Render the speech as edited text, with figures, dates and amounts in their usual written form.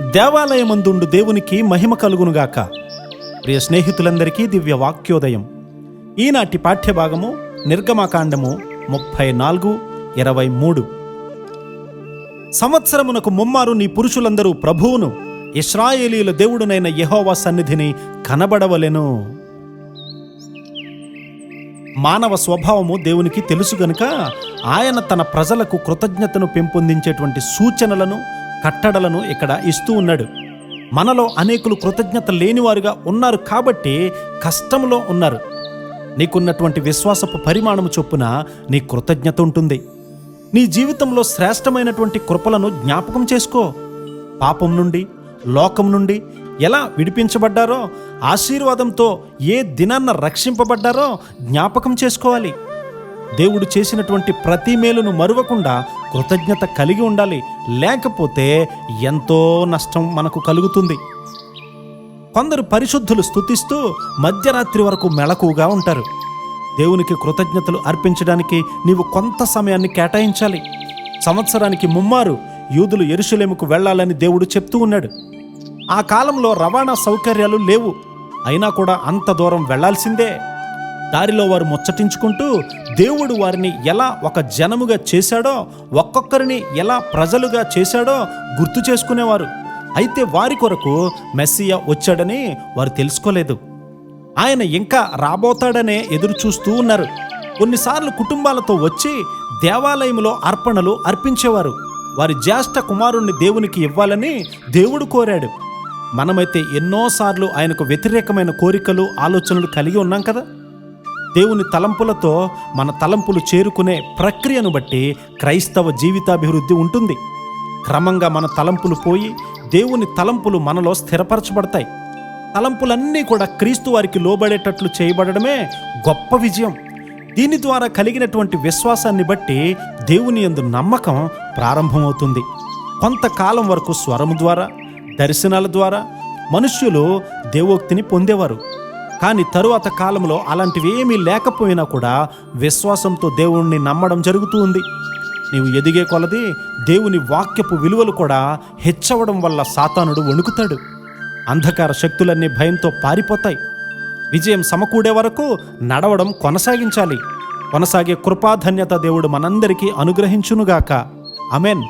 దేవాలయమందుండు దేవునికి మహిమ కలుగునుగాక. ప్రియ స్నేహితులందరికీ దివ్య వాక్యోదయం. ఈనాటి పాఠ్యభాగము నిర్గమకాండము 34:23. సంవత్సరమునకు ముమ్మారు నీ పురుషులందరూ ప్రభువును ఇశ్రాయేలీయుల దేవుడునైన యెహోవా సన్నిధిని కనబడవలెను. మానవ స్వభావము దేవునికి తెలుసు గనుక ఆయన తన ప్రజలకు కృతజ్ఞతను పెంపొందించేటువంటి సూచనలను, కట్టడలను ఇక్కడ ఇస్తూ ఉన్నాడు. మనలో అనేకులు కృతజ్ఞత లేనివారుగా ఉన్నారు కాబట్టి కష్టంలో ఉన్నారు. నీకున్నటువంటి విశ్వాసపు పరిమాణము చొప్పున నీ కృతజ్ఞత ఉంటుంది. నీ జీవితంలో శ్రేష్టమైనటువంటి కృపలను జ్ఞాపకం చేసుకో. పాపం నుండి, లోకం నుండి ఎలా విడిపించబడ్డారో, ఆశీర్వాదంతో ఏ దినాన్న రక్షింపబడ్డారో జ్ఞాపకం చేసుకోవాలి. దేవుడు చేసినటువంటి ప్రతి మేలును మరువకుండా కృతజ్ఞత కలిగి ఉండాలి. లేకపోతే ఎంతో నష్టం మనకు కలుగుతుంది. కొందరు పరిశుద్ధులు స్తుతిస్తూ మధ్యరాత్రి వరకు మెలకువగా ఉంటారు. దేవునికి కృతజ్ఞతలు అర్పించడానికి నీవు కొంత సమయాన్ని కేటాయించాలి. సంవత్సరానికి ముమ్మారు యూదులు యెరూషలేముకు వెళ్ళాలని దేవుడు చెప్తూ ఉన్నాడు. ఆ కాలంలో రవాణా సౌకర్యాలు లేవు. అయినా కూడా అంత దూరం వెళ్లాల్సిందే. దారిలో వారు ముచ్చటించుకుంటూ దేవుడు వారిని ఎలా ఒక జనముగా చేశాడో, ఒక్కొక్కరిని ఎలా ప్రజలుగా చేశాడో గుర్తు చేసుకునేవారు. అయితే వారి కొరకు మెస్సియా వచ్చాడని వారు తెలుసుకోలేదు. ఆయన ఇంకా రాబోతాడనే ఎదురు చూస్తూ ఉన్నారు. కొన్నిసార్లు కుటుంబాలతో వచ్చి దేవాలయంలో అర్పణలు అర్పించేవారు. వారి జ్యేష్ఠ కుమారుణ్ణి దేవునికి ఇవ్వాలని దేవుడు కోరాడు. మనమైతే ఎన్నోసార్లు ఆయనకు వ్యతిరేకమైన కోరికలు, ఆలోచనలు కలిగి ఉన్నాం కదా. దేవుని తలంపులతో మన తలంపులు చేరుకునే ప్రక్రియను బట్టి క్రైస్తవ జీవితాభివృద్ధి ఉంటుంది. క్రమంగా మన తలంపులు పోయి దేవుని తలంపులు మనలో స్థిరపరచబడతాయి. తలంపులన్నీ కూడా క్రీస్తు వారికి లోబడేటట్లు చేయబడమే గొప్ప విజయం. దీని ద్వారా కలిగినటువంటి విశ్వాసాన్ని బట్టి దేవుని యందు నమ్మకం ప్రారంభమవుతుంది. కొంతకాలం వరకు స్వరము ద్వారా, దర్శనాల ద్వారా మనుష్యులు దేవోక్తిని పొందేవారు. కానీ తరువాత కాలంలో అలాంటివి ఏమీ లేకపోయినా కూడా విశ్వాసంతో దేవుణ్ణి నమ్మడం జరుగుతూ ఉంది. నీవు ఎదిగే కొలది దేవుని వాక్యపు విలువలు కూడా హెచ్చవడం వల్ల సాతానుడు వణుకుతాడు. అంధకార శక్తులన్నీ భయంతో పారిపోతాయి. విజయం సమకూడే వరకు నడవడం కొనసాగించాలి. కొనసాగే కృపాధన్యత దేవుడు మనందరికీ అనుగ్రహించునుగాక. ఆమేన్.